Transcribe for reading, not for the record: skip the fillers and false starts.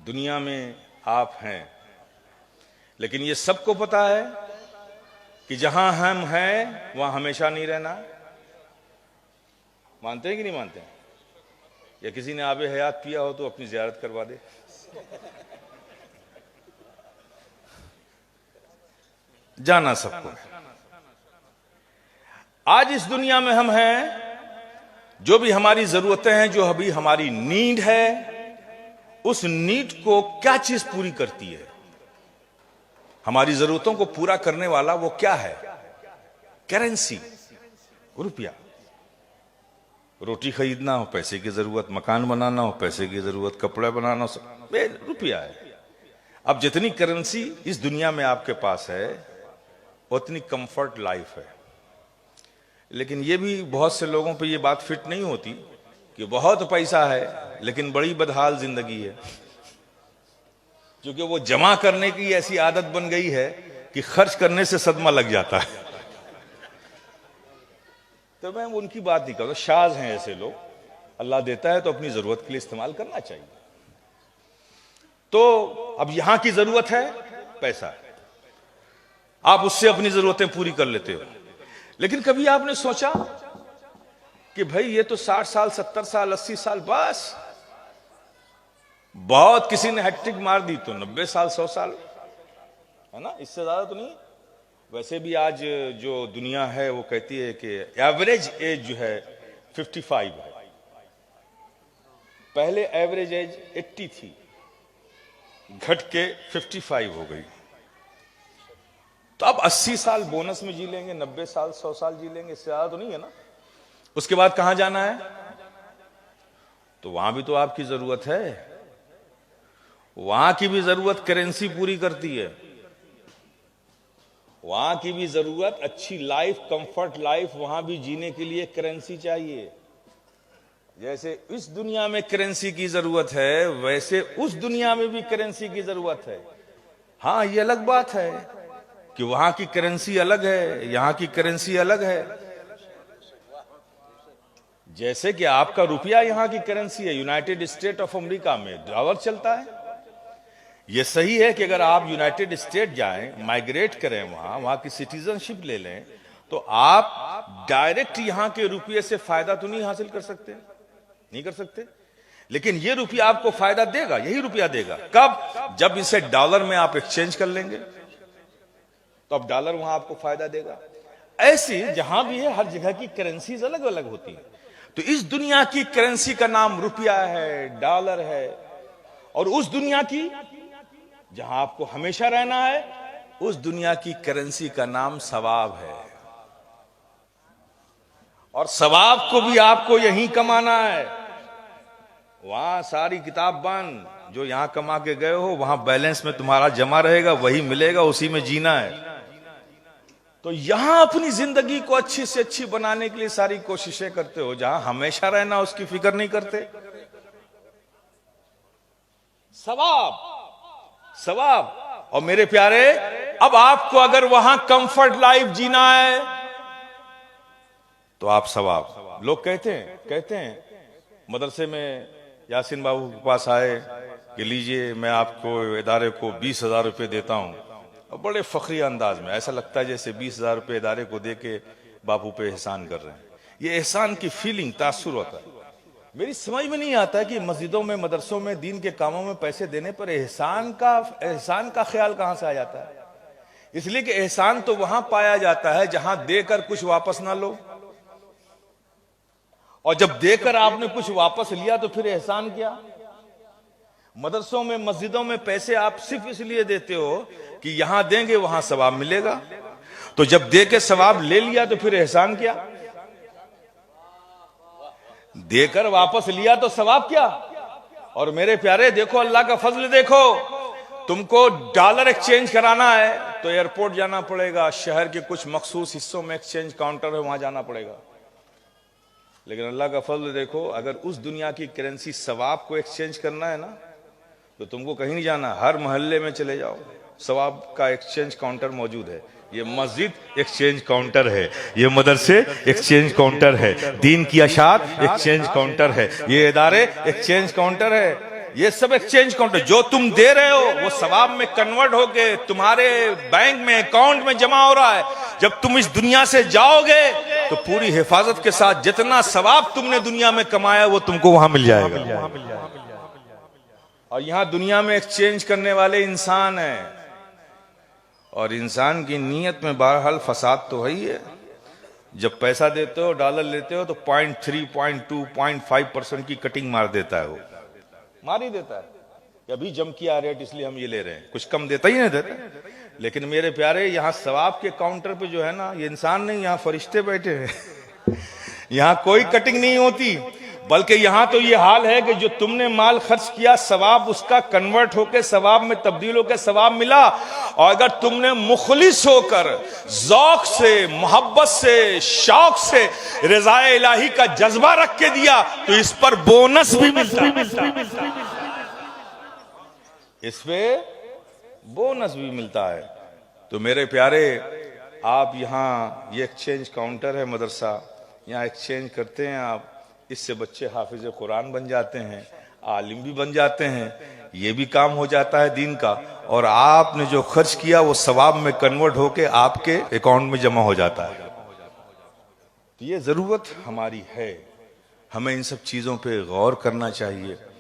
दुनिया में आप हैं, लेकिन ये सबको पता है कि जहां हम हैं वहां हमेशा नहीं रहना। मानते हैं कि नहीं मानते हैं? या किसी ने आबे हयात पिया हो तो अपनी ज़ियारत करवा दे। जाना सबको है। आज इस दुनिया में हम हैं, जो भी हमारी जरूरतें हैं, जो अभी हमारी नीड है, उस नीड को क्या चीज पूरी करती है? हमारी जरूरतों को पूरा करने वाला वो क्या है? करेंसी, रुपया। रोटी खरीदना हो पैसे की जरूरत, मकान बनाना हो पैसे की जरूरत, कपड़ा बनाना हो रुपया है। अब जितनी करेंसी इस दुनिया में आपके पास है उतनी कंफर्ट लाइफ है। लेकिन ये भी बहुत से लोगों पे ये बात फिट नहीं होती कि बहुत पैसा है लेकिन बड़ी बदहाल जिंदगी है, क्योंकि वो जमा करने की ऐसी आदत बन गई है कि खर्च करने से सदमा लग जाता है। तो मैं उनकी बात नहीं करता, शाज हैं ऐसे लोग। अल्लाह देता है तो अपनी जरूरत के लिए इस्तेमाल करना चाहिए। तो अब यहां की जरूरत है पैसा, आप उससे अपनी जरूरतें पूरी कर लेते हो। लेकिन कभी आपने सोचा कि भाई ये तो 60 साल 70 साल 80 साल बस, बहुत किसी ने हैट्रिक मार दी तो 90 साल 100 साल, है ना, इससे ज्यादा तो नहीं। वैसे भी आज जो दुनिया है वो कहती है कि एवरेज एज जो है 55 है। पहले एवरेज एज 80 थी, घट के 55 हो गई। तो अब 80 साल बोनस में जी लेंगे, 90 साल 100 साल जी लेंगे, इससे ज्यादा तो नहीं है ना। उसके बाद कहां जाना है? तो वहां भी तो आपकी जरूरत है। वहां की भी जरूरत करेंसी पूरी करती है। वहां की भी जरूरत अच्छी लाइफ, कंफर्ट लाइफ, वहां भी जीने के लिए करेंसी चाहिए। जैसे इस दुनिया में करेंसी की जरूरत है, वैसे उस दुनिया में भी करेंसी की जरूरत है। हां, ये अलग बात है कि वहां की करेंसी अलग है, यहां की करेंसी अलग है। जैसे कि आपका रुपया यहां की करेंसी है, यूनाइटेड स्टेट ऑफ अमेरिका में डॉलर चलता है। यह सही है कि अगर आप यूनाइटेड स्टेट जाएं, माइग्रेट करें, वहां की सिटीजनशिप ले लें, तो आप डायरेक्ट यहां के रुपये से फायदा तो नहीं हासिल कर सकते, नहीं कर सकते। लेकिन यह रुपया आपको फायदा देगा, यही रुपया देगा। कब? जब इसे डॉलर में आप एक्सचेंज कर लेंगे, तो अब डॉलर वहां आपको फायदा देगा। ऐसी जहां भी है, हर जगह की करेंसीज अलग अलग होती है। तो इस दुनिया की करेंसी का नाम रुपया है, डॉलर है। और उस दुनिया की, जहां आपको हमेशा रहना है, उस दुनिया की करेंसी का नाम सवाब है। और सवाब को भी आपको यहीं कमाना है। वहां सारी किताब बंद, जो यहां कमा के गए हो वहां बैलेंस में तुम्हारा जमा रहेगा, वही मिलेगा, उसी में जीना है। तो यहां अपनी जिंदगी को अच्छी से अच्छी बनाने के लिए सारी कोशिशें करते हो। जहां हमेशा रहना उसकी फिक्र नहीं करते। सवाब, सवाब। और मेरे प्यारे, अब आपको अगर वहां कंफर्ट लाइफ जीना है तो आप सवाब। लोग कहते हैं मदरसे में यासीन बाबू के पास आए कि लीजिए मैं आपको इदारे को 20,000 रुपये देता हूं, और बड़े फखरी अंदाज में, ऐसा लगता है जैसे 20,000 रुपये इदारे को दे के बापू पे एहसान कर रहे हैं। ये एहसान की फीलिंग, तासुर होता है। मेरी समझ में नहीं आता कि मस्जिदों में, मदरसों में, दीन के कामों में पैसे देने पर एहसान का ख्याल कहां से आ जाता है? इसलिए कि एहसान तो वहां पाया जाता है जहां देकर कुछ वापस ना लो, और जब देकर आपने कुछ वापस लिया तो फिर एहसान क्या? मदरसों में, मस्जिदों में पैसे आप सिर्फ इसलिए देते हो कि यहां देंगे वहां सवाब मिलेगा। तो जब दे के सवाब ले लिया तो फिर एहसान क्या? देकर वापस लिया तो सवाब क्या? और मेरे प्यारे देखो, अल्लाह का फजल देखो, तुमको डॉलर एक्सचेंज कराना है तो एयरपोर्ट जाना पड़ेगा, शहर के कुछ मखसूस हिस्सों में एक्सचेंज काउंटर है, वहां जाना पड़ेगा। लेकिन अल्लाह का फजल देखो, अगर उस दुनिया की करेंसी सवाब को एक्सचेंज करना है ना, तो तुमको कहीं नहीं जाना, हर मोहल्ले में चले जाओ, सवाब का एक्सचेंज काउंटर मौजूद है। ये मस्जिद एक्सचेंज काउंटर है, ये मदरसे एक्सचेंज काउंटर है, दीन की अशात एक्सचेंज काउंटर है, ये इदारे एक्सचेंज काउंटर है। ये सब एक्सचेंज काउंटर जो तुम दे रहे हो वो सवाब में कन्वर्ट होके तुम्हारे बैंक में अकाउंट में जमा हो रहा है। जब तुम इस दुनिया से जाओगे तो पूरी हिफाजत के साथ जितना सवाब तुमने दुनिया में कमाया वो तुमको वहां मिल जाएगा। और यहां दुनिया में एक्सचेंज करने वाले इंसान हैं, और इंसान की नीयत में बहरहाल फसाद तो है ही है। जब पैसा देते हो, डॉलर लेते हो, तो 0.3, 0.2, 0.5% की कटिंग मार देता है, वो मार ही देता है। अभी जम किया रेट इसलिए हम ये ले रहे हैं, कुछ कम देता ही नहीं देता। लेकिन मेरे प्यारे, यहाँ सवाब के काउंटर पे जो है ना, ये इंसान नहीं, यहाँ फरिश्ते बैठे हैं। यहाँ कोई कटिंग नहीं होती, बल्कि यहां तो ये हाल है कि जो तुमने माल खर्च किया, सवाब उसका कन्वर्ट होकर सवाब में तब्दील होकर सवाब मिला। और अगर तुमने मुखलिस होकर ज़ौक से, मोहब्बत से, शौक से रज़ाए इलाही का जज्बा रख के दिया तो इस पर बोनस भी मिलता है, इस पे बोनस भी मिलता है। तो मेरे प्यारे, आप यहाँ, ये एक्सचेंज काउंटर है मदरसा, यहाँ एक्सचेंज करते हैं आप, इससे बच्चे हाफिज कुरान बन जाते हैं, आलिम भी बन जाते हैं, ये भी काम हो जाता है दीन का, और आपने जो खर्च किया वो सवाब में कन्वर्ट होके आपके अकाउंट में जमा हो जाता है। तो ये जरूरत हमारी है, हमें इन सब चीजों पे गौर करना चाहिए।